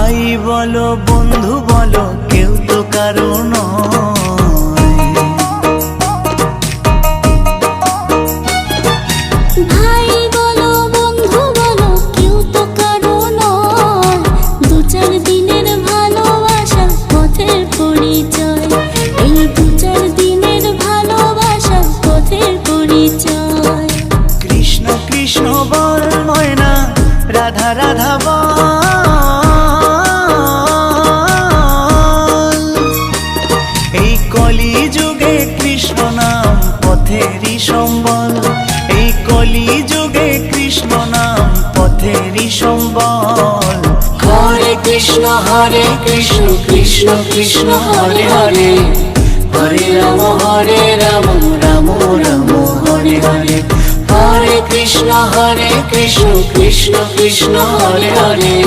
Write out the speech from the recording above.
ভাই বলো বন্ধু বলো কেউ তো কারো নয়। ভাই বলো বন্ধু বলো কেউ তো কারো নয়, দু চার দিনের ভালোবাসার পথের পরিচয়, এই দু চার দিনের ভালোবাসার পথের পরিচয়। কৃষ্ণ কৃষ্ণ বল ময়না, রাধা রাধা বল, এই কলি যুগে কৃষ্ণ নাম পথেরই সম্বল, এই কলি যুগে কৃষ্ণ নাম পথেরই সম্বল। হরে কৃষ্ণ কৃষ্ণ কৃষ্ণ হরে হরে, হরে রাম রাম রাম হরে হরে। হরে কৃষ্ণ কৃষ্ণ কৃষ্ণ হরে হরে।